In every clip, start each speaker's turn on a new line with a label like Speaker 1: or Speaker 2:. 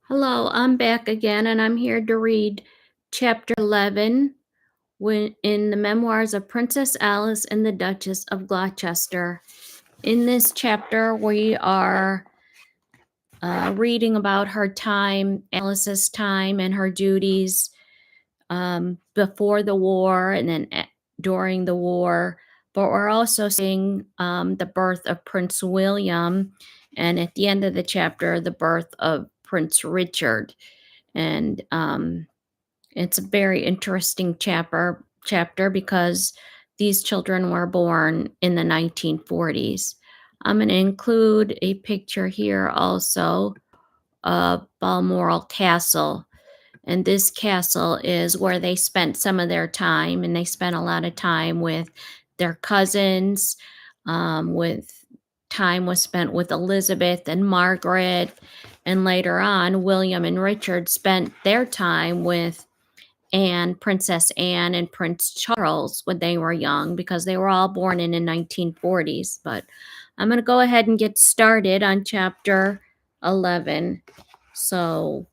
Speaker 1: Hello, I'm back again and I'm here to read chapter 11 in the Memoirs of Princess Alice and the Duchess of Gloucester. In this chapter, we are reading about her time, Alice's time, and her duties before the war and then during the war. But we're also seeing the birth of Prince William, and at the end of the chapter, the birth of Prince Richard. And it's a very interesting chapter because these children were born in the 1940s. I'm going to include a picture here also of Balmoral Castle. And this castle is where they spent some of their time, and they spent a lot of time with their cousins. With time was spent with Elizabeth and Margaret, and later on, William and Richard spent their time with Princess Anne and Prince Charles when they were young, because they were all born in the 1940s. But I'm going to go ahead and get started on chapter 11. So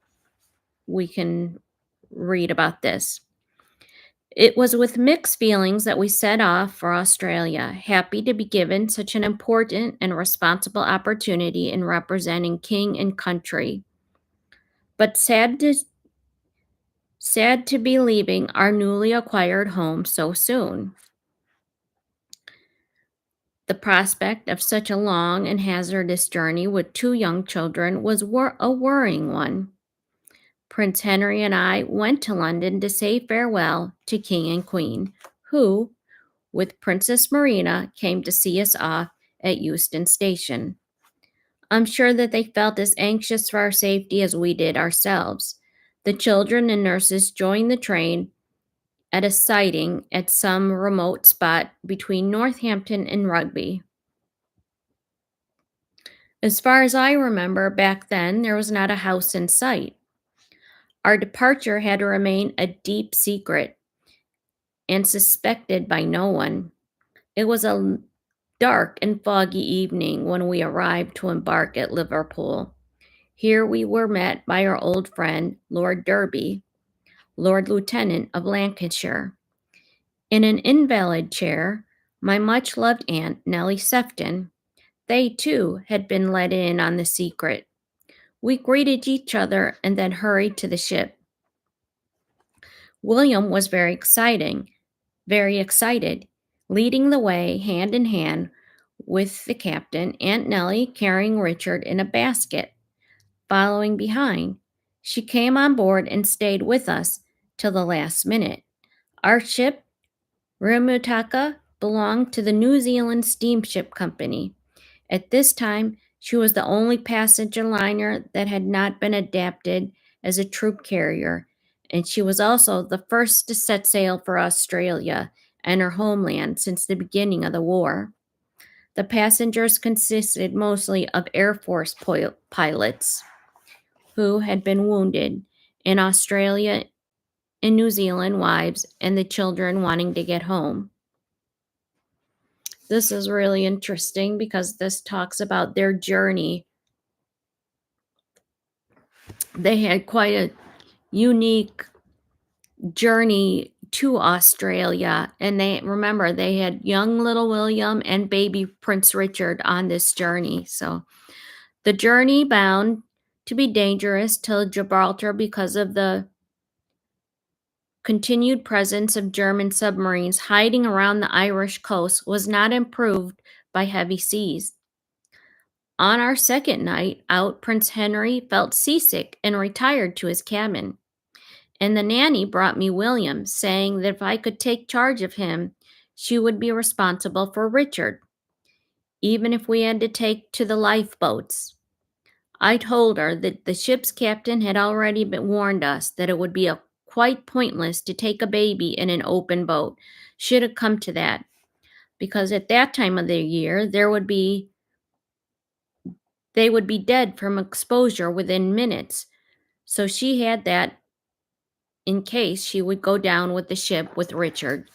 Speaker 1: we can read about this. It was with mixed feelings that we set off for Australia, happy to be given such an important and responsible opportunity in representing king and country, but sad to be leaving our newly acquired home so soon. The prospect of such a long and hazardous journey with two young children was a worrying one. Prince Henry and I went to London to say farewell to King and Queen, who, with Princess Marina, came to see us off at Euston Station. I'm sure that they felt as anxious for our safety as we did ourselves. The children and nurses joined the train at a siding at some remote spot between Northampton and Rugby. As far as I remember, back then there was not a house in sight. Our departure had to remain a deep secret and suspected by no one. It was a dark and foggy evening when we arrived to embark at Liverpool. Here we were met by our old friend, Lord Derby, Lord Lieutenant of Lancashire. In an invalid chair, my much-loved aunt, Nellie Sefton. They, too, had been let in on the secret. We greeted each other and then hurried to the ship. William was very excited, leading the way hand in hand with the captain, Aunt Nellie carrying Richard in a basket. Following behind, she came on board and stayed with us till the last minute. Our ship, Rimutaka, belonged to the New Zealand Steamship Company. At this time, she was the only passenger liner that had not been adapted as a troop carrier, and she was also the first to set sail for Australia and her homeland since the beginning of the war. The passengers consisted mostly of Air Force pilots who had been wounded in Australia and New Zealand, wives and the children wanting to get home. This is really interesting because this talks about their journey. They had quite a unique journey to Australia, and they had young little William and baby Prince Richard on this journey. So the journey bound to be dangerous till Gibraltar because of the continued presence of German submarines hiding around the Irish coast was not improved by heavy seas. On our second night out, Prince Henry felt seasick and retired to his cabin. And the nanny brought me William, saying that if I could take charge of him, she would be responsible for Richard, even if we had to take to the lifeboats. I told her that the ship's captain had already warned us that it would be quite pointless to take a baby in an open boat, should it come to that, because at that time of the year they would be dead from exposure within minutes. So she had that in case she would go down with the ship with Richard.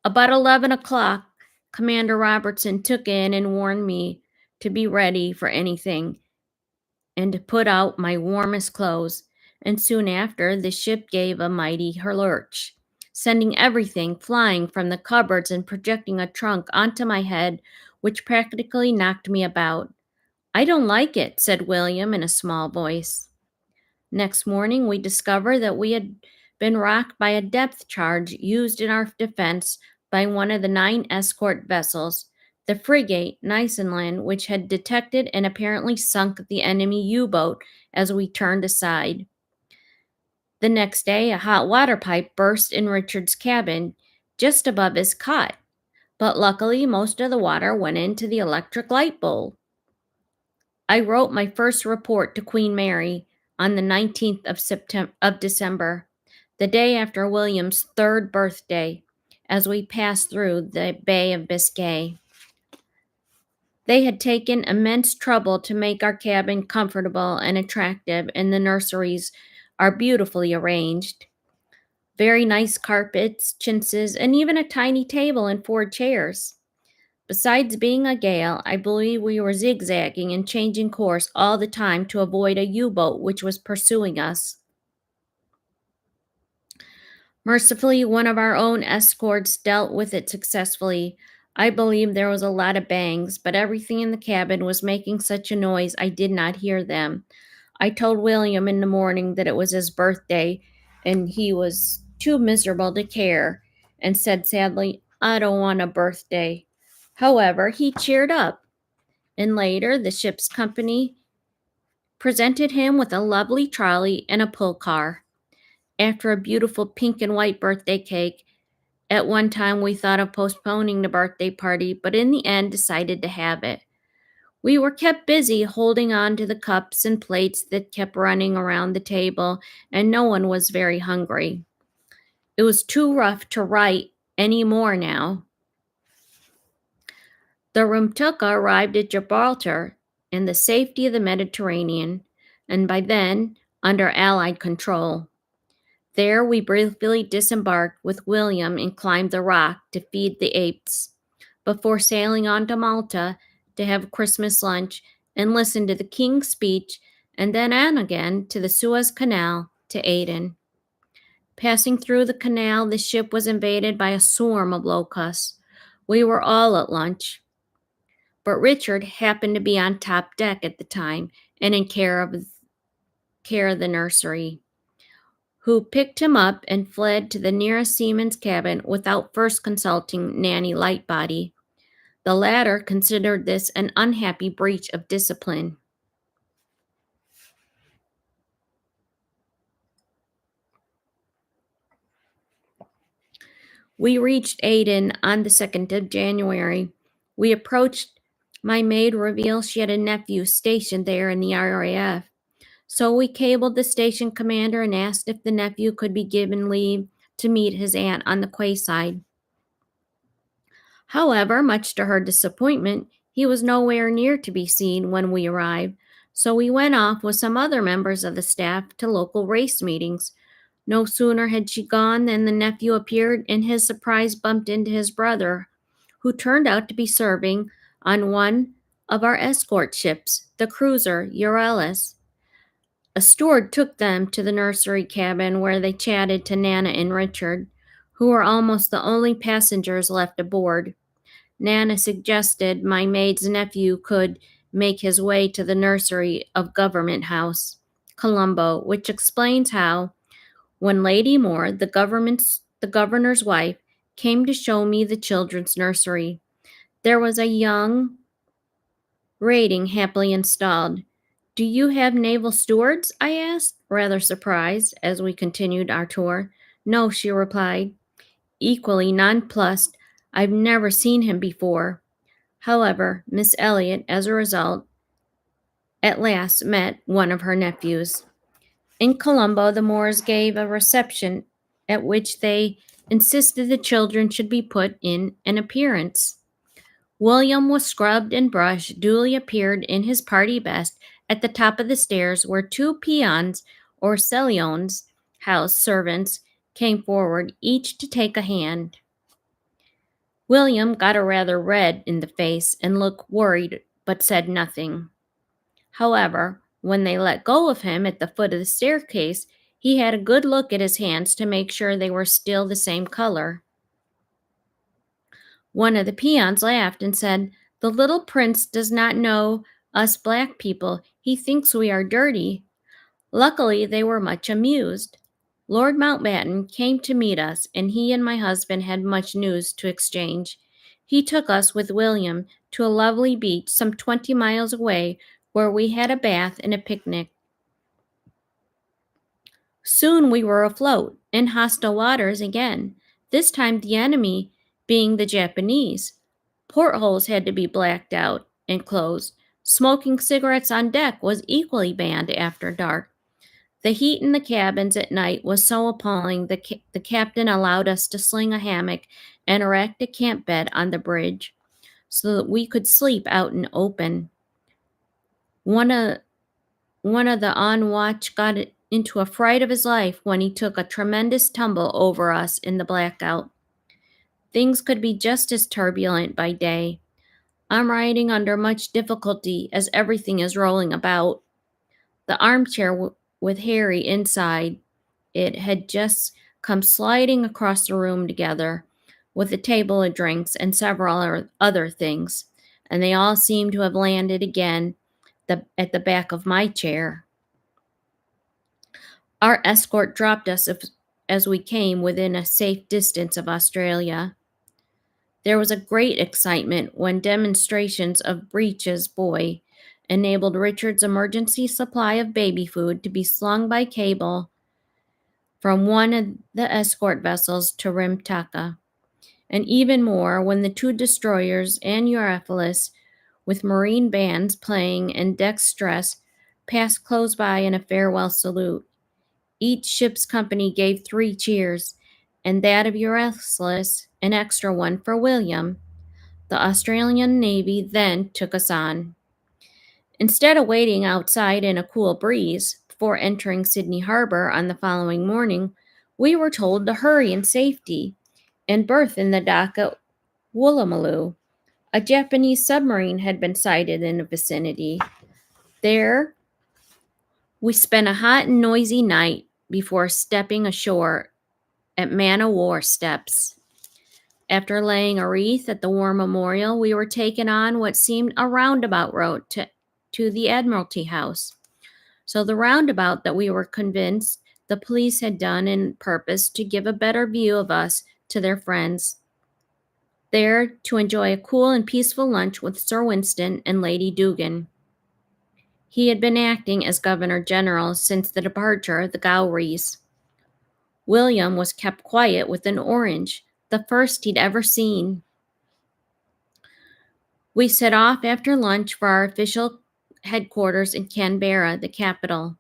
Speaker 1: About 11 o'clock, Commander Robertson took in and warned me to be ready for anything. and to put out my warmest clothes, and soon after the ship gave a mighty lurch, sending everything flying from the cupboards and projecting a trunk onto my head, which practically knocked me about. "I don't like it," said William in a small voice. Next morning, we discovered that we had been rocked by a depth charge used in our defense by one of the 9 escort vessels, the frigate Newfoundland, which had detected and apparently sunk the enemy U-boat as we turned aside. The next day, a hot water pipe burst in Richard's cabin just above his cot, but luckily most of the water went into the electric light bulb. I wrote my first report to Queen Mary on the 19th of December, the day after William's 3rd birthday, as we passed through the Bay of Biscay. They had taken immense trouble to make our cabin comfortable and attractive, and the nurseries are beautifully arranged. Very nice carpets, chintzes, and even a tiny table and 4 chairs. Besides being a gale, I believe we were zigzagging and changing course all the time to avoid a U-boat which was pursuing us. Mercifully, one of our own escorts dealt with it successfully. I believe there was a lot of bangs, but everything in the cabin was making such a noise I did not hear them. I told William in the morning that it was his birthday, and he was too miserable to care, and said sadly, "I don't want a birthday." However, he cheered up, and later the ship's company presented him with a lovely trolley and a pull car. After a beautiful pink and white birthday cake, at one time we thought of postponing the birthday party, but in the end decided to have it. We were kept busy holding on to the cups and plates that kept running around the table, and no one was very hungry. It was too rough to write any more now. The Rumtuka arrived at Gibraltar in the safety of the Mediterranean, and by then under Allied control. There we briefly disembarked with William and climbed the rock to feed the apes, before sailing on to Malta to have Christmas lunch and listen to the King's speech, and then on again to the Suez Canal to Aden. Passing through the canal, the ship was invaded by a swarm of locusts. We were all at lunch, but Richard happened to be on top deck at the time and in care of the nursery, who picked him up and fled to the nearest seaman's cabin without first consulting Nanny Lightbody. The latter considered this an unhappy breach of discipline. We reached Aden on the 2nd of January. We approached. My maid revealed she had a nephew stationed there in the RAF. So we cabled the station commander and asked if the nephew could be given leave to meet his aunt on the quayside. However, much to her disappointment, he was nowhere near to be seen when we arrived, so we went off with some other members of the staff to local race meetings. No sooner had she gone than the nephew appeared and his surprise bumped into his brother, who turned out to be serving on one of our escort ships, the cruiser Euryalus. A steward took them to the nursery cabin where they chatted to Nana and Richard, who were almost the only passengers left aboard. Nana suggested my maid's nephew could make his way to the nursery of Government House, Colombo, which explains how, when Lady Moore, the governor's wife, came to show me the children's nursery, there was a young rating happily installed. "Do you have naval stewards?" I asked, rather surprised, as we continued our tour. "No," she replied, equally nonplussed. "I've never seen him before." However, Miss Elliot, as a result, at last met one of her nephews. In Colombo, the Moores gave a reception at which they insisted the children should be put in an appearance. William was scrubbed and brushed, duly appeared in his party best at the top of the stairs, where 2 peons, or celiones, house servants, came forward, each to take a hand. William got a rather red in the face and looked worried, but said nothing. However, When they let go of him at the foot of the staircase, he had a good look at his hands to make sure they were still the same color. One of the peons laughed and said, "The little prince does not know us black people. He thinks we are dirty." Luckily, they were much amused. Lord Mountbatten came to meet us, and he and my husband had much news to exchange. He took us with William to a lovely beach some 20 miles away where we had a bath and a picnic. Soon we were afloat in hostile waters again, this time the enemy being the Japanese. Portholes had to be blacked out and closed. Smoking cigarettes on deck was equally banned after dark. The heat in the cabins at night was so appalling the captain allowed us to sling a hammock and erect a camp bed on the bridge so that we could sleep out in open. One of the on watch got into a fright of his life when he took a tremendous tumble over us in the blackout. Things could be just as turbulent by day. I'm riding under much difficulty as everything is rolling about. The armchair with Harry inside it had just come sliding across the room together with a table of drinks and several other things, and they all seemed to have landed again at the back of my chair. Our escort dropped us as we came within a safe distance of Australia. There was a great excitement when demonstrations of Breech's boy enabled Richard's emergency supply of baby food to be slung by cable from one of the escort vessels to Rimtaka, and even more when the two destroyers and Eurypylus, with marine bands playing and dextrous, passed close by in a farewell salute. Each ship's company gave 3 cheers, and that of Eurypylus an extra one for William. The Australian Navy then took us on. Instead of waiting outside in a cool breeze before entering Sydney Harbor on the following morning, we were told to hurry in safety and berth in the dock at Woolloomooloo. A Japanese submarine had been sighted in the vicinity. There, we spent a hot and noisy night before stepping ashore at Man-o-War steps. After laying a wreath at the War Memorial, we were taken on what seemed a roundabout road to the Admiralty House. So the roundabout that we were convinced the police had done in purpose to give a better view of us to their friends. There to enjoy a cool and peaceful lunch with Sir Winston and Lady Dugan. He had been acting as Governor General since the departure of the Gowries. William was kept quiet with an orange, the first he'd ever seen. We set off after lunch for our official headquarters in Canberra, the capital.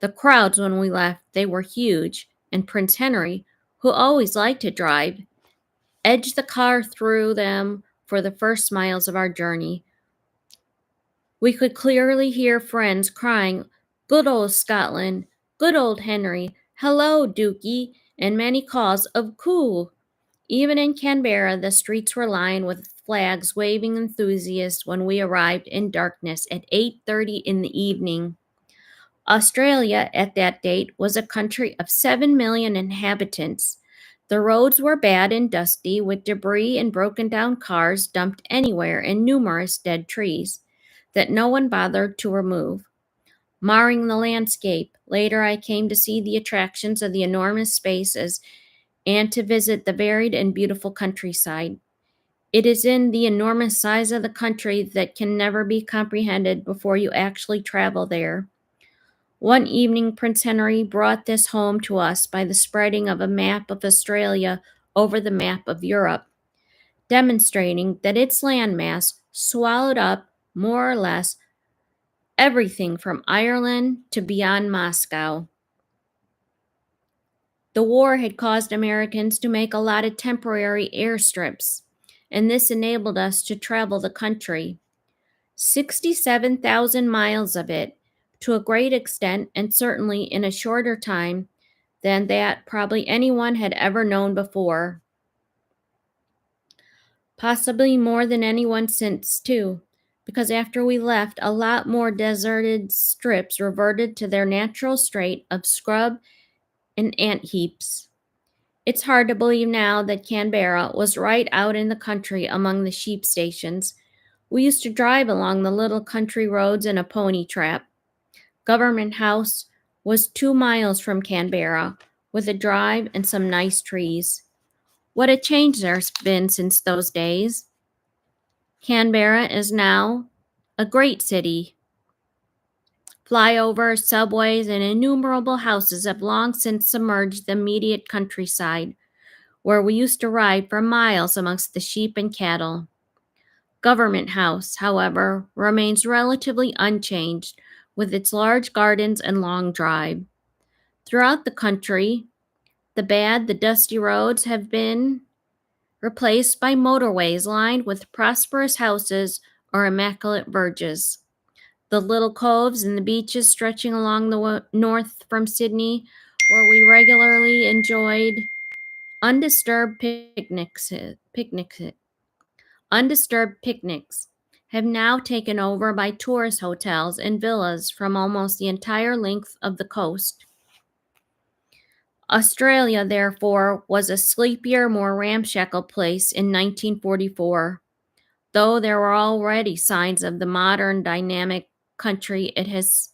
Speaker 1: The crowds when we left, they were huge, and Prince Henry, who always liked to drive, edged the car through them for the first miles of our journey. We could clearly hear friends crying, "Good old Scotland, good old Henry, hello, Dukey," and many calls of "Cool." Even in Canberra, the streets were lined with flags waving enthusiasts when we arrived in darkness at 8:30 in the evening. Australia at that date was a country of 7 million inhabitants. The roads were bad and dusty, with debris and broken down cars dumped anywhere and numerous dead trees that no one bothered to remove, marring the landscape. Later, I came to see the attractions of the enormous spaces and to visit the varied and beautiful countryside. It is in the enormous size of the country that can never be comprehended before you actually travel there. One evening, Prince Henry brought this home to us by the spreading of a map of Australia over the map of Europe, demonstrating that its landmass swallowed up, more or less, everything from Ireland to beyond Moscow. The war had caused Americans to make a lot of temporary airstrips, and this enabled us to travel the country. 67,000 miles of it, to a great extent and certainly in a shorter time than that probably anyone had ever known before. Possibly more than anyone since, too. because after we left, a lot more deserted strips reverted to their natural state of scrub and ant heaps. It's hard to believe now that Canberra was right out in the country among the sheep stations. We used to drive along the little country roads in a pony trap. Government House was 2 miles from Canberra, with a drive and some nice trees. What a change there's been since those days. Canberra is now a great city. Flyovers, subways, and innumerable houses have long since submerged the immediate countryside, where we used to ride for miles amongst the sheep and cattle. Government House, however, remains relatively unchanged, with its large gardens and long drive. Throughout the country, the dusty roads have been replaced by motorways lined with prosperous houses or immaculate verges. The little coves and the beaches stretching along the north from Sydney, where we regularly enjoyed undisturbed picnics, have now taken over by tourist hotels and villas from almost the entire length of the coast. Australia, therefore, was a sleepier, more ramshackle place in 1944, though there were already signs of the modern, dynamic country it has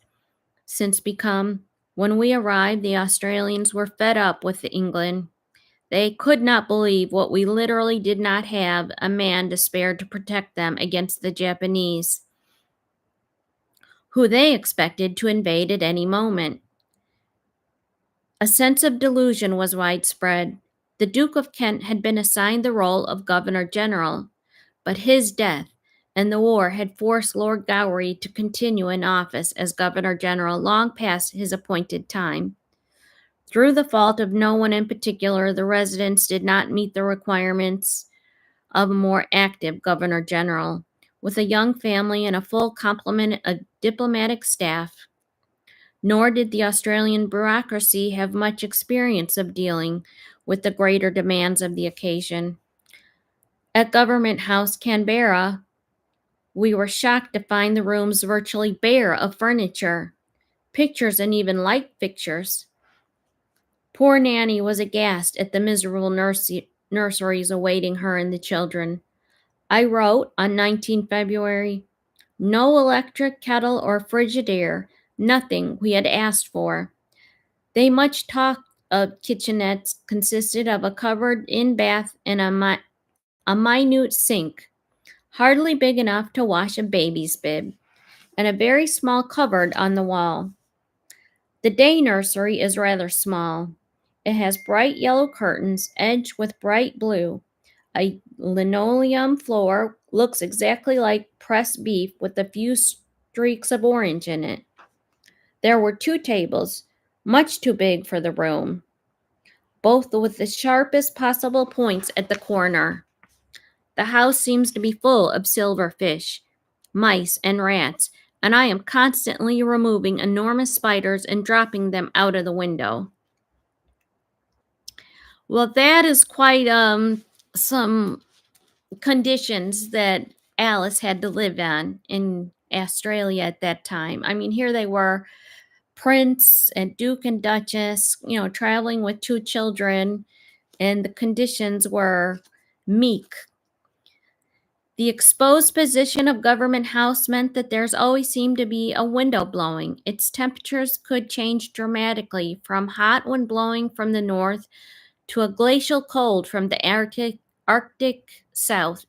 Speaker 1: since become. When we arrived, the Australians were fed up with England. They could not believe what we literally did not have a man to spare to protect them against the Japanese, who they expected to invade at any moment. A sense of delusion was widespread. The Duke of Kent had been assigned the role of Governor General, but his death and the war had forced Lord Gowrie to continue in office as Governor General long past his appointed time. Through the fault of no one in particular, the residents did not meet the requirements of a more active Governor General, with a young family and a full complement of diplomatic staff. Nor did the Australian bureaucracy have much experience of dealing with the greater demands of the occasion. At Government House, Canberra, we were shocked to find the rooms virtually bare of furniture, pictures, and even light fixtures. Poor Nanny was aghast at the miserable nurseries awaiting her and the children. I wrote on 19 February, no electric kettle or Frigidaire, nothing we had asked for. They much talked of kitchenettes consisted of a covered-in bath and a minute sink, hardly big enough to wash a baby's bib, and a very small cupboard on the wall. The day nursery is rather small. It has bright yellow curtains edged with bright blue. A linoleum floor looks exactly like pressed beef with a few streaks of orange in it. There were 2 tables, much too big for the room, both with the sharpest possible points at the corner. The house seems to be full of silver fish, mice, and rats, and I am constantly removing enormous spiders and dropping them out of the window. Well, that is quite some conditions that Alice had to live on in Australia at that time. I mean, here they were, Prince and Duke and Duchess, traveling with 2 children, and the conditions were meek. The exposed position of Government House meant that there's always seemed to be a window blowing. Its temperatures could change dramatically from hot when blowing from the north to a glacial cold from the Antarctic South.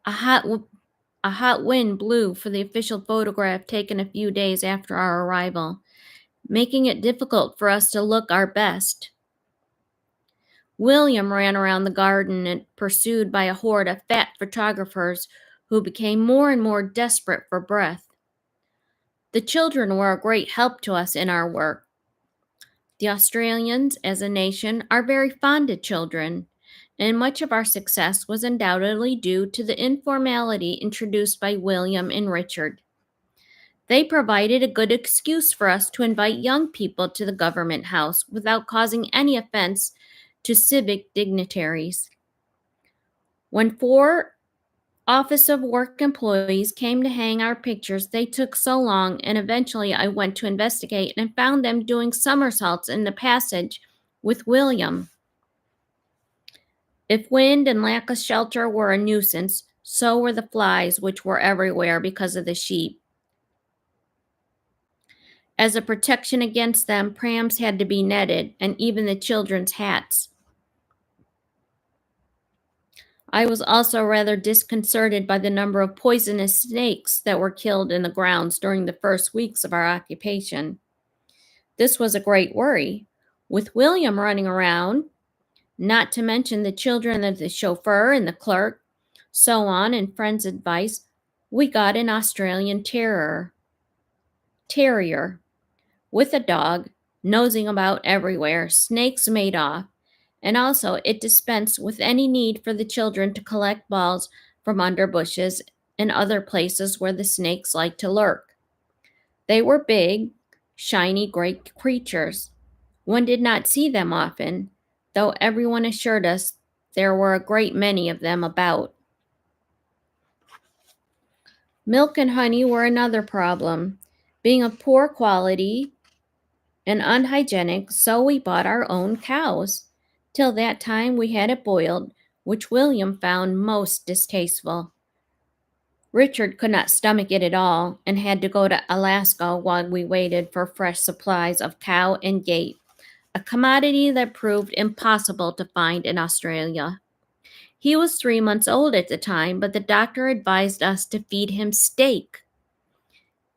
Speaker 1: A hot wind blew for the official photograph taken a few days after our arrival, making it difficult for us to look our best. William ran around the garden and pursued by a horde of fat photographers who became more and more desperate for breath. The children were a great help to us in our work. The Australians, as a nation, are very fond of children, and much of our success was undoubtedly due to the informality introduced by William and Richard. They provided a good excuse for us to invite young people to the Government House without causing any offense to civic dignitaries. When 4 Office of Work employees came to hang our pictures, they took so long, and eventually I went to investigate and found them doing somersaults in the passage with William. If wind and lack of shelter were a nuisance, so were the flies, which were everywhere because of the sheep. As a protection against them, prams had to be netted, and even the children's hats. I was also rather disconcerted by the number of poisonous snakes that were killed in the grounds during the first weeks of our occupation. This was a great worry. With William running around, not to mention the children of the chauffeur and the clerk, so on, and friends' advice, we got an Australian terrier, with a dog, nosing about everywhere, snakes made off, and also it dispensed with any need for the children to collect balls from under bushes and other places where the snakes like to lurk. They were big, shiny gray creatures. One did not see them often, though everyone assured us there were a great many of them about. Milk and honey were another problem, being of poor quality and unhygienic, so we bought our own cows. Till that time we had it boiled, which William found most distasteful. Richard could not stomach it at all and had to go to Alaska while we waited for fresh supplies of cow and gate, a commodity that proved impossible to find in Australia. He was 3 months old at the time, but the doctor advised us to feed him steak.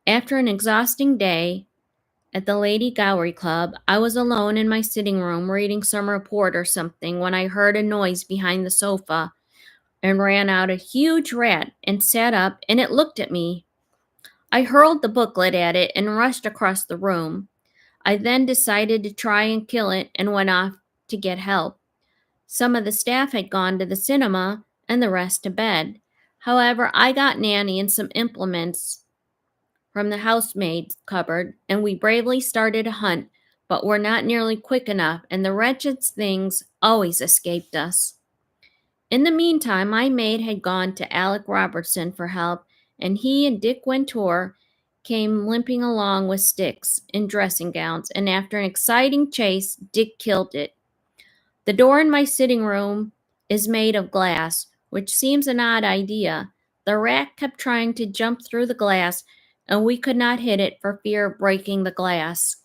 Speaker 1: After an exhausting day at the Lady Gowrie Club, I was alone in my sitting room reading some report or something when I heard a noise behind the sofa and ran out a huge rat and sat up, and it looked at me. I hurled the booklet at it and rushed across the room. I then decided to try and kill it and went off to get help. Some of the staff had gone to the cinema and the rest to bed. However, I got Nanny and some implements from the housemaid's cupboard, and we bravely started a hunt, but were not nearly quick enough, and the wretched things always escaped us. In the meantime, my maid had gone to Alec Robertson for help, and he and Dick Wintour came limping along with sticks in dressing gowns, and after an exciting chase, Dick killed it. The door in my sitting room is made of glass, which seems an odd idea. The rat kept trying to jump through the glass, and we could not hit it for fear of breaking the glass.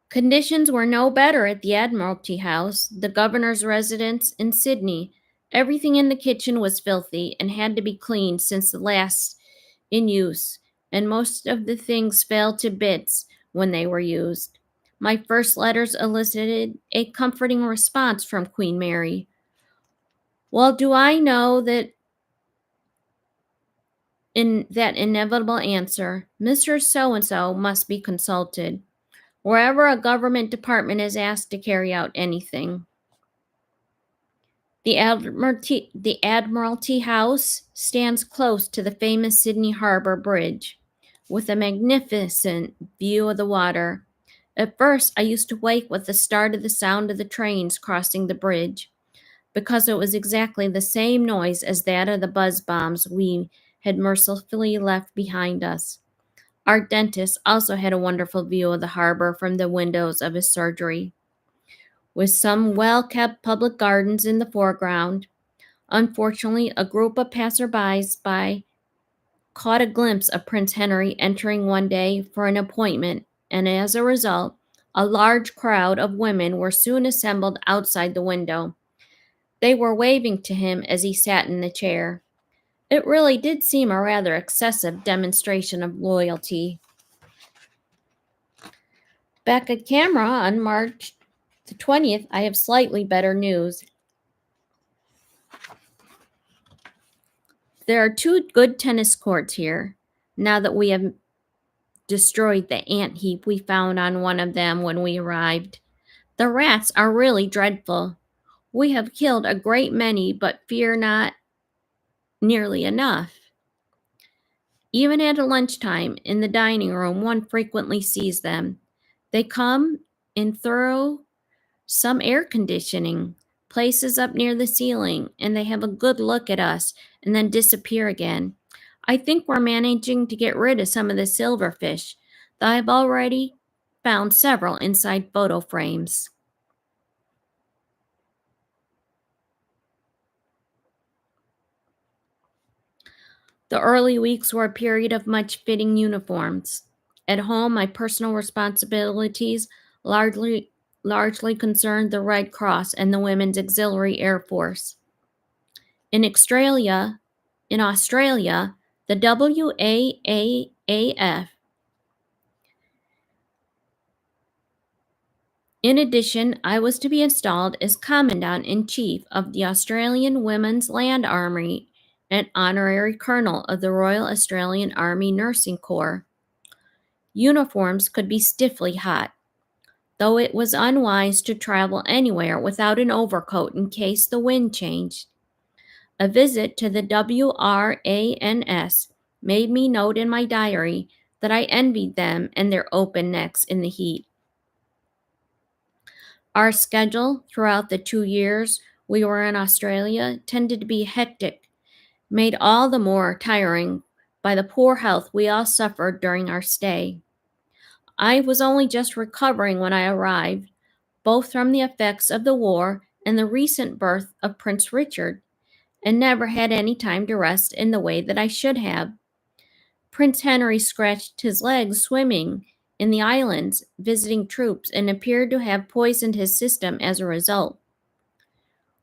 Speaker 1: Conditions were no better at the Admiralty House, the governor's residence in Sydney. Everything in the kitchen was filthy and had to be cleaned since the last in use, and most of the things fell to bits when they were used. My first letters elicited a comforting response from Queen Mary. Well, do I know that in that inevitable answer, Mr. So-and-so must be consulted wherever a government department is asked to carry out anything. The Admiralty House stands close to the famous Sydney Harbour Bridge, with a magnificent view of the water. At first, I used to wake with the start of the sound of the trains crossing the bridge, because it was exactly the same noise as that of the buzz bombs we had mercifully left behind us. Our dentist also had a wonderful view of the harbor from the windows of his surgery, with some well-kept public gardens in the foreground. Unfortunately, a group of passersby caught a glimpse of Prince Henry entering one day for an appointment, and as a result, a large crowd of women were soon assembled outside the window. They were waving to him as he sat in the chair. It really did seem a rather excessive demonstration of loyalty. Back at Camera on March the 20th, I have slightly better news. There are 2 good tennis courts here, now that we have destroyed the ant heap we found on one of them when we arrived. The rats are really dreadful. We have killed a great many, but fear not nearly enough. Even at lunchtime in the dining room, one frequently sees them. They come and throw some air conditioning, places up near the ceiling, and they have a good look at us and then disappear again. I think we're managing to get rid of some of the silverfish, though I've already found several inside photo frames. The early weeks were a period of much fitting uniforms. At home, my personal responsibilities largely concerned the Red Cross and the Women's Auxiliary Air Force. In Australia, the WAAAF. In addition, I was to be installed as Commandant-in-Chief of the Australian Women's Land Army and Honorary Colonel of the Royal Australian Army Nursing Corps. Uniforms could be stiffly hot, though it was unwise to travel anywhere without an overcoat in case the wind changed. A visit to the WRANS made me note in my diary that I envied them and their open necks in the heat. Our schedule throughout the 2 years we were in Australia tended to be hectic, made all the more tiring by the poor health we all suffered during our stay. I was only just recovering when I arrived, both from the effects of the war and the recent birth of Prince Richard, and never had any time to rest in the way that I should have. Prince Henry scratched his legs swimming in the islands, visiting troops, and appeared to have poisoned his system as a result.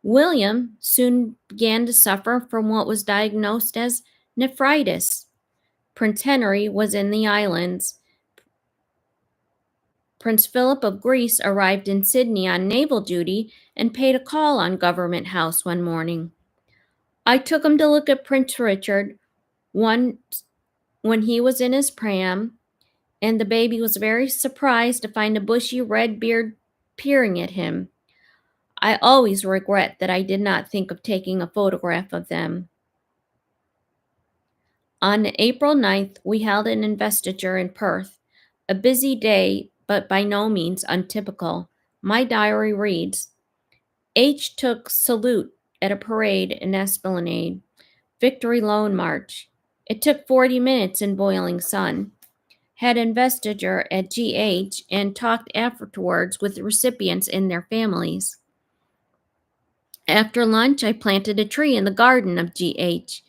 Speaker 1: William soon began to suffer from what was diagnosed as nephritis. Prince Henry was in the islands. Prince Philip of Greece arrived in Sydney on naval duty and paid a call on Government House one morning. I took him to look at Prince Richard when he was in his pram, and the baby was very surprised to find a bushy red beard peering at him. I always regret that I did not think of taking a photograph of them. On April 9th, we held an investiture in Perth, a busy day, but by no means untypical. My diary reads, H took salute at a parade in Esplanade, Victory Loan March. It took 40 minutes in boiling sun. Had investiture at GH and talked afterwards with the recipients and their families. After lunch, I planted a tree in the garden of GH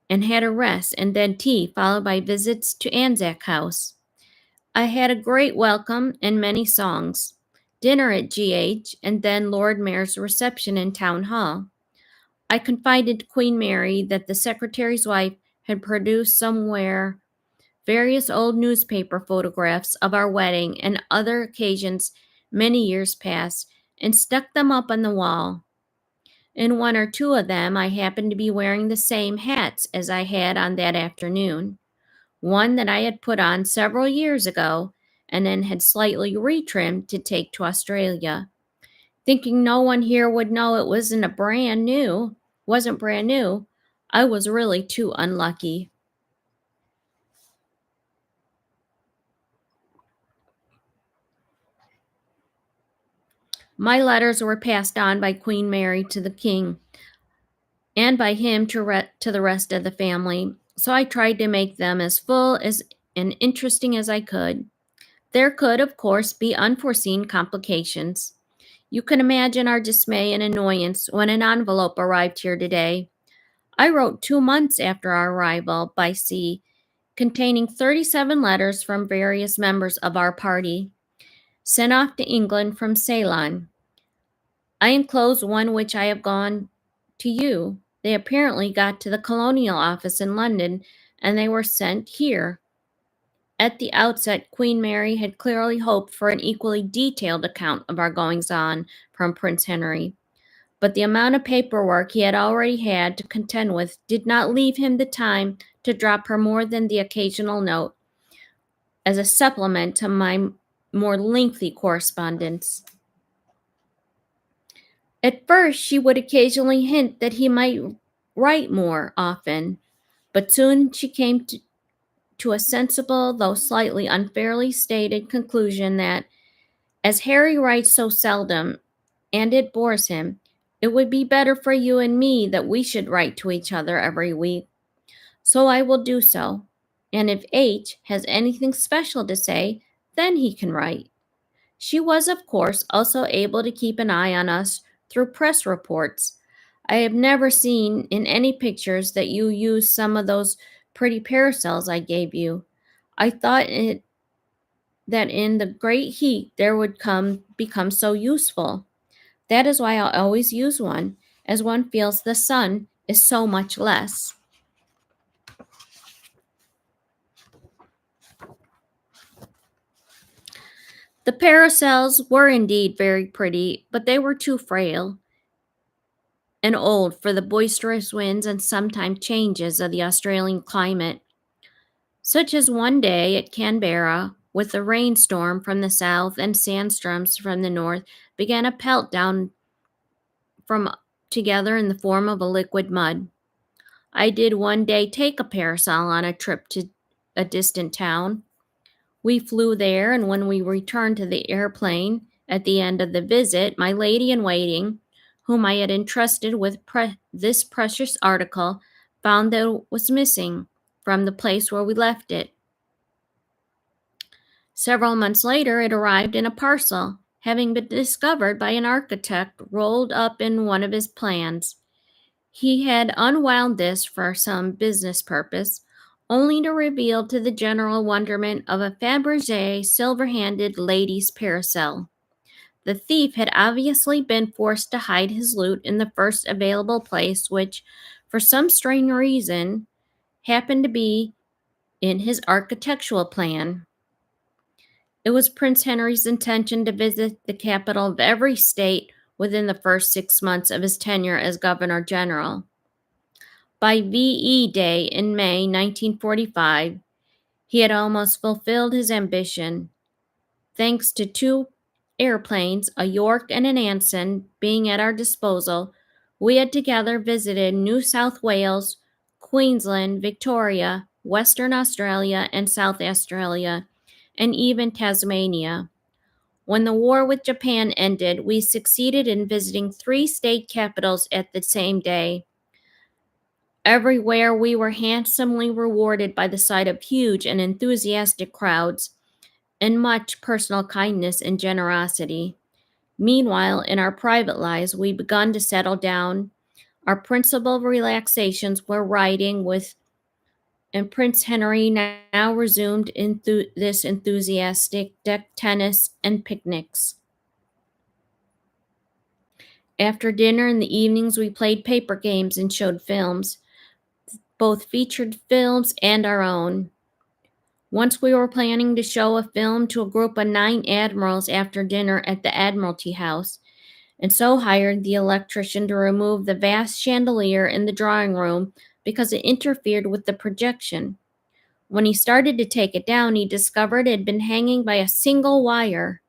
Speaker 1: and had a rest and then tea, followed by visits to Anzac House. I had a great welcome and many songs, dinner at GH, and then Lord Mayor's reception in Town Hall. I confided to Queen Mary that the secretary's wife had produced somewhere various old newspaper photographs of our wedding and other occasions many years past and stuck them up on the wall. In one or two of them, I happened to be wearing the same hats as I had on that afternoon, one that I had put on several years ago and then had slightly retrimmed to take to Australia. Thinking no one here would know it wasn't brand new, I was really too unlucky. My letters were passed on by Queen Mary to the king and by him to the rest of the family, so I tried to make them as full and interesting as I could. There could, of course, be unforeseen complications. You can imagine our dismay and annoyance when an envelope arrived here today. I wrote 2 months after our arrival by sea, containing 37 letters from various members of our party, sent off to England from Ceylon. I enclose one which I have gone to you. They apparently got to the Colonial Office in London, and they were sent here. At the outset, Queen Mary had clearly hoped for an equally detailed account of our goings-on from Prince Henry, but the amount of paperwork he had already had to contend with did not leave him the time to drop her more than the occasional note as a supplement to my more lengthy correspondence. At first, she would occasionally hint that he might write more often, but soon she came to a sensible, though slightly unfairly stated conclusion that, As Harry writes so seldom, and it bores him, it would be better for you and me that we should write to each other every week. So I will do so. And if H has anything special to say, then he can write. She was, of course, also able to keep an eye on us through press reports. I have never seen in any pictures that you used some of those pretty parasols I gave you. I thought that in the great heat there would become so useful. That is why I always use one, as one feels the sun is so much less. The parasols were indeed very pretty, but they were too frail and old for the boisterous winds and sometimes changes of the Australian climate, such as one day at Canberra, with a rainstorm from the south and sandstorms from the north, began to pelt down from together in the form of a liquid mud. I did one day take a parasol on a trip to a distant town. We flew there, and when we returned to the airplane at the end of the visit, my lady in waiting, whom I had entrusted with this precious article, found that it was missing from the place where we left it. Several months later, it arrived in a parcel, having been discovered by an architect rolled up in one of his plans. He had unwound this for some business purpose, only to reveal to the general wonderment of a Fabergé silver-handed lady's parasol. The thief had obviously been forced to hide his loot in the first available place, which, for some strange reason, happened to be in his architectural plan. It was Prince Henry's intention to visit the capital of every state within the first 6 months of his tenure as Governor General. By VE Day in May 1945, he had almost fulfilled his ambition, thanks to two airplanes, a York and an Anson, being at our disposal. We had together visited New South Wales, Queensland, Victoria, Western Australia, and South Australia, and even Tasmania. When the war with Japan ended, we succeeded in visiting 3 state capitals at the same day. Everywhere we were handsomely rewarded by the sight of huge and enthusiastic crowds and much personal kindness and generosity. Meanwhile, in our private lives, we begun to settle down. Our principal relaxations were riding with, and Prince Henry now resumed this enthusiastic deck tennis and picnics. After dinner in the evenings, we played paper games and showed films, both featured films and our own. Once we were planning to show a film to a group of 9 admirals after dinner at the Admiralty House, and so hired the electrician to remove the vast chandelier in the drawing room because it interfered with the projection. When he started to take it down, he discovered it had been hanging by a single wire,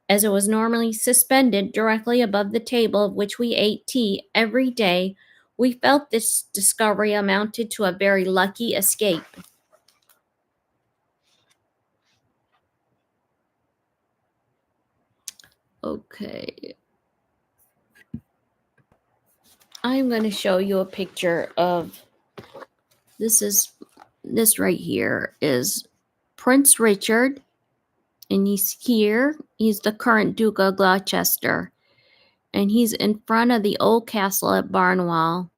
Speaker 1: as it was normally suspended directly above the table at which we ate tea every day. We felt this discovery amounted to a very lucky escape. Okay. I'm going to show you a picture of this right here is Prince Richard, and he's here. He's the current Duke of Gloucester, and he's in front of the old castle at Barnwell.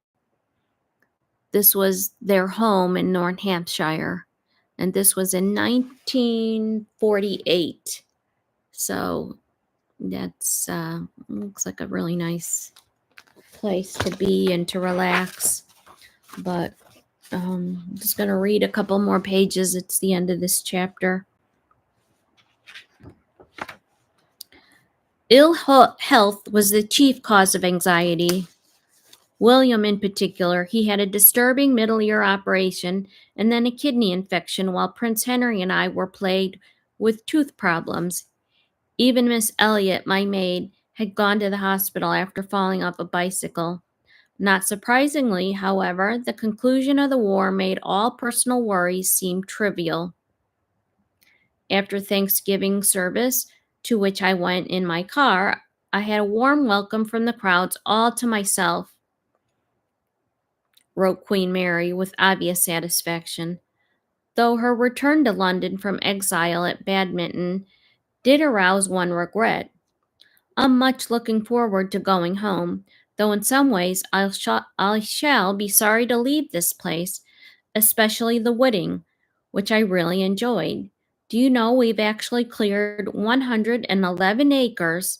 Speaker 1: This was their home in North Hampshire, and this was in 1948. So that's looks like a really nice place to be and to relax. But I'm just going to read a couple more pages. It's the end of this chapter. Ill health was the chief cause of anxiety. William, in particular, he had a disturbing middle ear operation and then a kidney infection, while Prince Henry and I were plagued with tooth problems. Even Miss Elliot, my maid, had gone to the hospital after falling off a bicycle. Not surprisingly, however, the conclusion of the war made all personal worries seem trivial. After Thanksgiving service, to which I went in my car. I had a warm welcome from the crowds all to myself, wrote Queen Mary with obvious satisfaction, though her return to London from exile at Badminton did arouse one regret. I'm much looking forward to going home, though in some ways I shall be sorry to leave this place, especially the wooding, which I really enjoyed. Do you know we've actually cleared 111 acres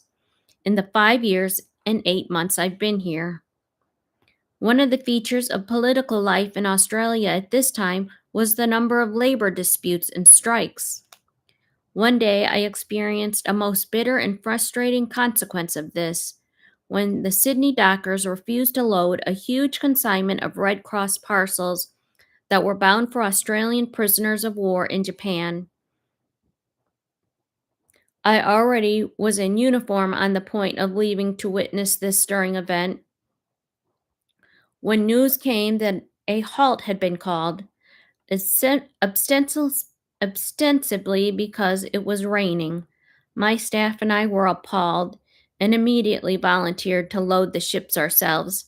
Speaker 1: in the 5 years and 8 months I've been here? One of the features of political life in Australia at this time was the number of labor disputes and strikes. One day I experienced a most bitter and frustrating consequence of this when the Sydney dockers refused to load a huge consignment of Red Cross parcels that were bound for Australian prisoners of war in Japan. I already was in uniform on the point of leaving to witness this stirring event when news came that a halt had been called, ostensibly because it was raining. My staff and I were appalled and immediately volunteered to load the ships ourselves,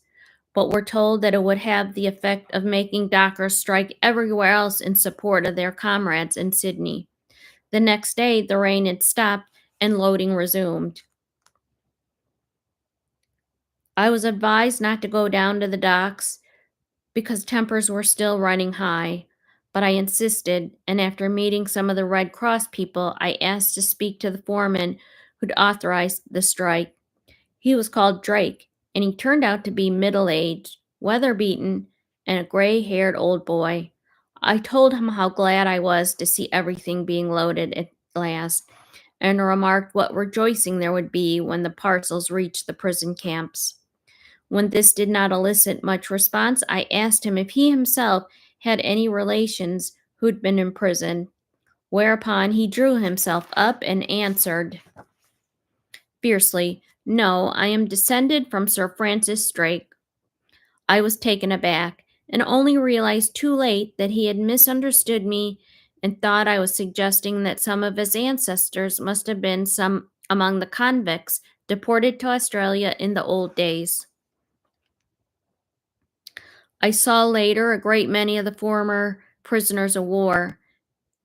Speaker 1: but were told that it would have the effect of making dockers strike everywhere else in support of their comrades in Sydney. The next day, the rain had stopped and loading resumed. I was advised not to go down to the docks because tempers were still running high, but I insisted, and after meeting some of the Red Cross people, I asked to speak to the foreman who'd authorized the strike. He was called Drake, and he turned out to be middle-aged, weather-beaten, and a gray-haired old boy. I told him how glad I was to see everything being loaded at last, and remarked what rejoicing there would be when the parcels reached the prison camps. When this did not elicit much response, I asked him if he himself had any relations who'd been imprisoned, whereupon he drew himself up and answered fiercely, "No, I am descended from Sir Francis Drake." I was taken aback, and only realized too late that he had misunderstood me and thought I was suggesting that some of his ancestors must have been some among the convicts deported to Australia in the old days. I saw later a great many of the former prisoners of war.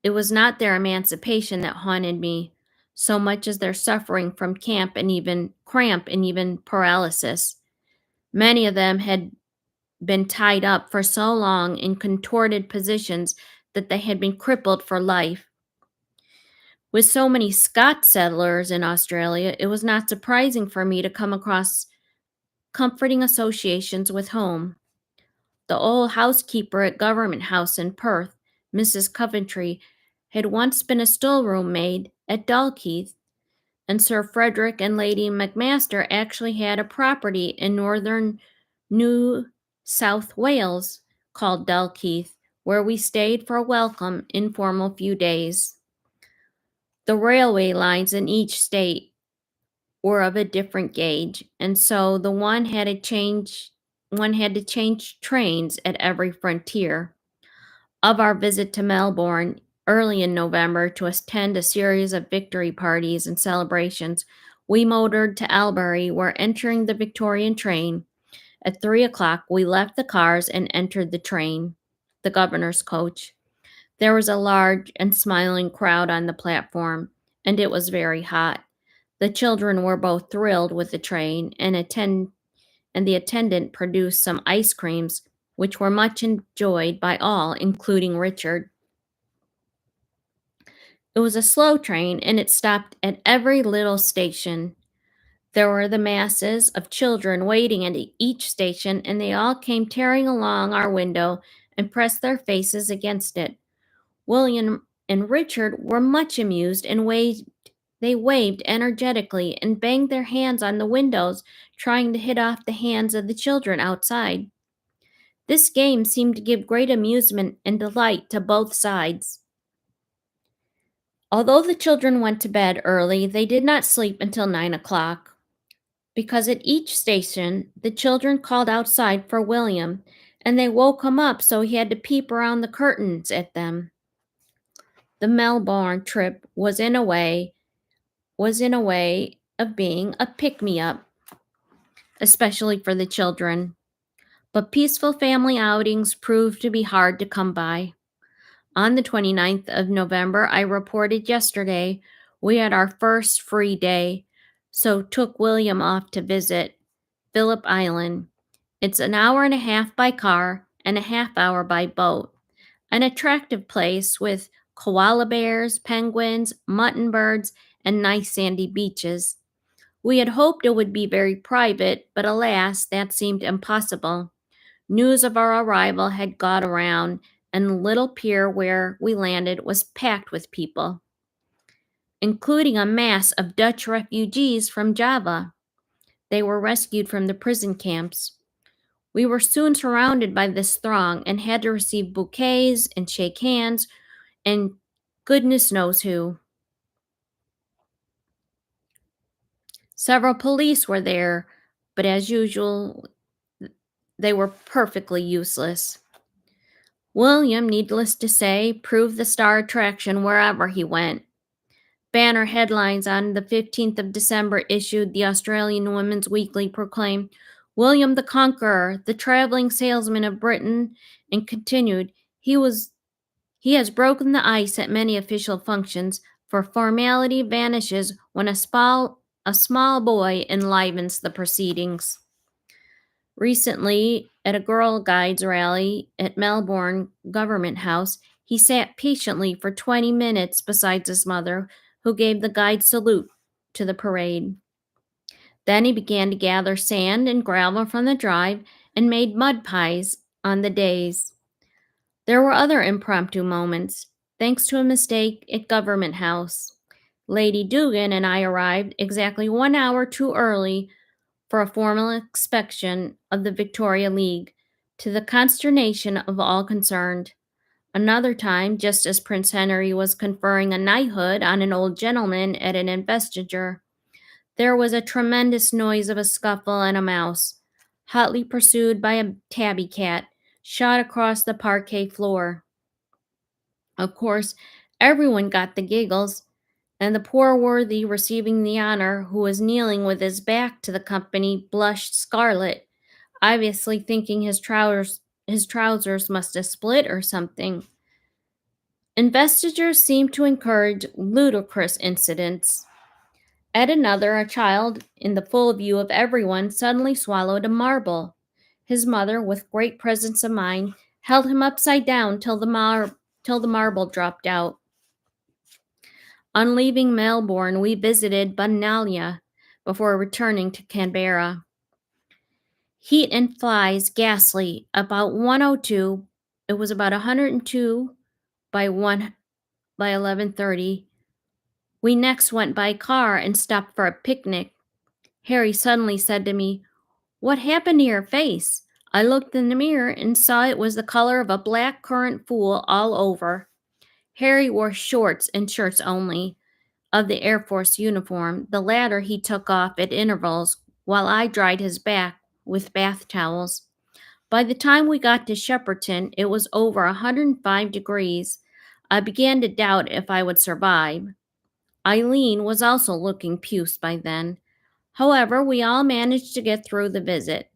Speaker 1: It was not their emancipation that haunted me, so much as their suffering from cramp and even paralysis. Many of them had been tied up for so long in contorted positions that they had been crippled for life. With so many Scots settlers in Australia, it was not surprising for me to come across comforting associations with home. The old housekeeper at Government House in Perth, Mrs. Coventry, had once been a storeroom maid at Dalkeith, and Sir Frederick and Lady McMaster actually had a property in northern New South Wales called Dalkeith, where we stayed for a welcome, informal few days. The railway lines in each state were of a different gauge, and so one had to change trains at every frontier. Of our visit to Melbourne early in November to attend a series of victory parties and celebrations, we motored to Albury, where entering the Victorian train, at 3 o'clock we left the cars and entered the governor's coach. There was a large and smiling crowd on the platform, and it was very hot. The children were both thrilled with the train, and the attendant produced some ice creams, which were much enjoyed by all, including Richard. It was a slow train, and it stopped at every little station. There were the masses of children waiting at each station, and they all came tearing along our window and pressed their faces against it. William and Richard were much amused and they waved energetically and banged their hands on the windows, trying to hit off the hands of the children outside. This game seemed to give great amusement and delight to both sides. Although the children went to bed early, they did not sleep until 9 o'clock, because at each station the children called outside for William, and they woke him up so he had to peep around the curtains at them. The Melbourne trip was, in a way, was in a way of being a pick-me-up, especially for the children. But peaceful family outings proved to be hard to come by. On the 29th of November, I reported yesterday, we had our first free day, so took William off to visit Phillip Island. It's an hour and a half by car and a half hour by boat. An attractive place with koala bears, penguins, mutton birds, and nice sandy beaches. We had hoped it would be very private, but alas, that seemed impossible. News of our arrival had got around, and the little pier where we landed was packed with people, including a mass of Dutch refugees from Java. They were rescued from the prison camps. We were soon surrounded by this throng and had to receive bouquets and shake hands and goodness knows who. Several police were there, but as usual, they were perfectly useless. William, needless to say, proved the star attraction wherever he went. Banner headlines on the 15th of December issued the Australian Women's Weekly proclaimed, William the Conqueror, the traveling salesman of Britain, and continued, he has broken the ice at many official functions, for formality vanishes when a small boy enlivens the proceedings. Recently, at a Girl Guides rally at Melbourne Government House, he sat patiently for 20 minutes beside his mother, who gave the guide salute to the parade. Then he began to gather sand and gravel from the drive and made mud pies on the days. There were other impromptu moments, thanks to a mistake at Government House. Lady Dugan and I arrived exactly 1 hour too early for a formal inspection of the Victoria League, to the consternation of all concerned. Another time, just as Prince Henry was conferring a knighthood on an old gentleman at an investiture, there was a tremendous noise of a scuffle, and a mouse, hotly pursued by a tabby cat, shot across the parquet floor. Of course, everyone got the giggles, and the poor worthy receiving the honor, who was kneeling with his back to the company, blushed scarlet, obviously thinking his trousers must have split or something. Investitures seemed to encourage ludicrous incidents. At another, a child, in the full view of everyone, suddenly swallowed a marble. His mother, with great presence of mind, held him upside down till the marble dropped out. On leaving Melbourne, we visited Bunnalia before returning to Canberra. Heat and flies ghastly. About 1:02, it was about 102 by 11:30. We next went by car and stopped for a picnic. Harry suddenly said to me, "What happened to your face?" I looked in the mirror and saw it was the color of a black currant fool all over. Harry wore shorts and shirts only, of the Air Force uniform. The latter he took off at intervals while I dried his back with bath towels. By the time we got to Shepperton, it was over 105 degrees. I began to doubt if I would survive. Eileen was also looking puce by then. However, we all managed to get through the visit.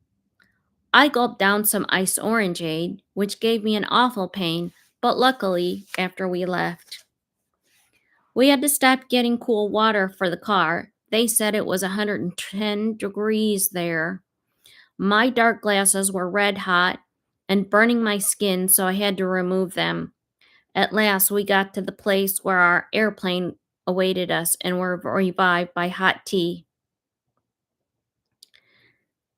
Speaker 1: I gulped down some ice orangeade, which gave me an awful pain, but luckily, after we left, we had to stop getting cool water for the car. They said it was 110 degrees there. My dark glasses were red hot and burning my skin, so I had to remove them. At last, we got to the place where our airplane awaited us and were revived by hot tea.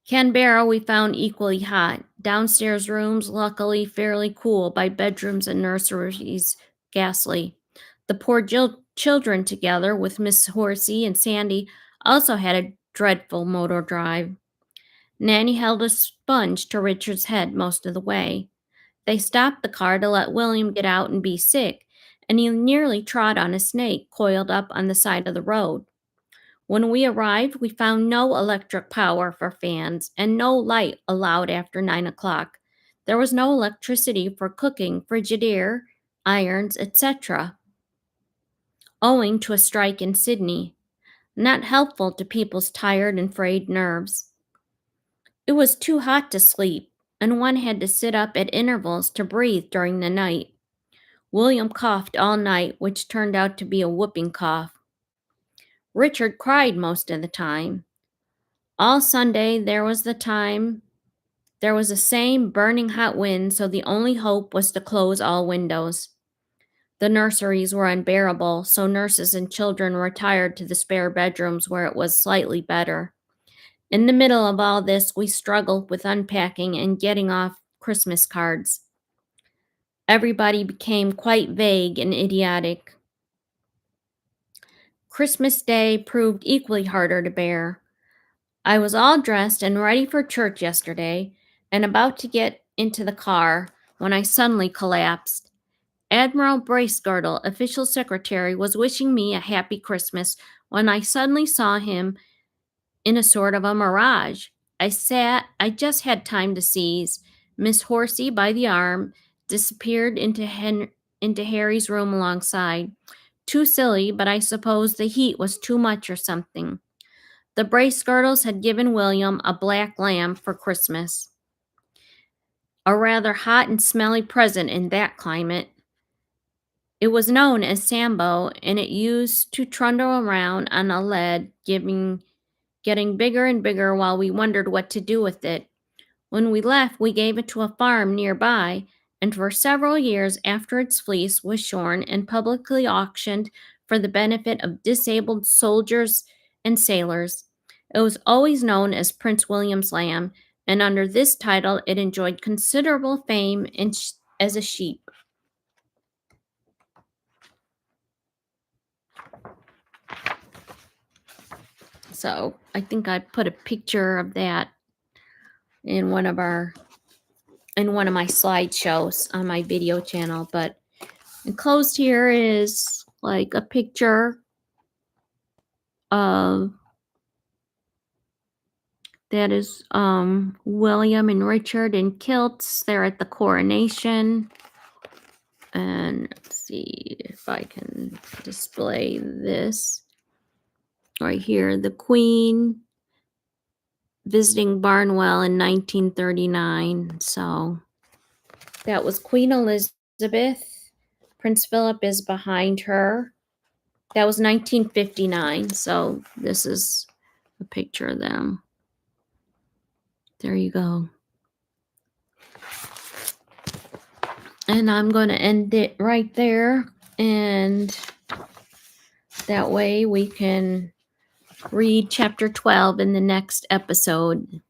Speaker 1: Canberra we found equally hot. Downstairs rooms, luckily fairly cool, by bedrooms and nurseries ghastly. The poor children, together with Miss Horsey and Sandy, also had a dreadful motor drive. Nanny held a sponge to Richard's head most of the way. They stopped the car to let William get out and be sick, and he nearly trod on a snake coiled up on the side of the road. When we arrived, we found no electric power for fans and no light allowed after 9 o'clock. There was no electricity for cooking, Frigidaire, irons, etc., owing to a strike in Sydney. not helpful to people's tired and frayed nerves. It was too hot to sleep, and one had to sit up at intervals to breathe during the night. William coughed all night, which turned out to be a whooping cough. Richard cried most of the time. All Sunday there was the same burning hot wind, so the only hope was to close all windows. The nurseries were unbearable, so nurses and children retired to the spare bedrooms where it was slightly better. In the middle of all this, we struggled with unpacking and getting off Christmas cards. Everybody became quite vague and idiotic. Christmas Day proved equally harder to bear. I was all dressed and ready for church yesterday and about to get into the car when I suddenly collapsed. Admiral Bracegirdle, official secretary, was wishing me a happy Christmas when I suddenly saw him in a sort of a mirage. I just had time to seize Miss Horsey by the arm, disappeared into Harry's room alongside. Too silly, but I suppose the heat was too much or something. The Bracegirdles had given William a black lamb for Christmas. A rather hot and smelly present in that climate. It was known as Sambo, and it used to trundle around on a lead, getting bigger and bigger while we wondered what to do with it. When we left, we gave it to a farm nearby, and for several years after its fleece was shorn and publicly auctioned for the benefit of disabled soldiers and sailors. It was always known as Prince William's Lamb, and under this title it enjoyed considerable fame as a sheep. So I think I put a picture of that in one of my slideshows on my video channel, but enclosed here is like a picture of that is William and Richard in kilts. They're at the coronation. And let's see if I can display this right here. The Queen visiting Barnwell in 1939. So that was Queen Elizabeth. Prince Philip is behind her. That was 1959. So this is a picture of them. There you go. And I'm going to end it right there. And that way we can read chapter 12 in the next episode.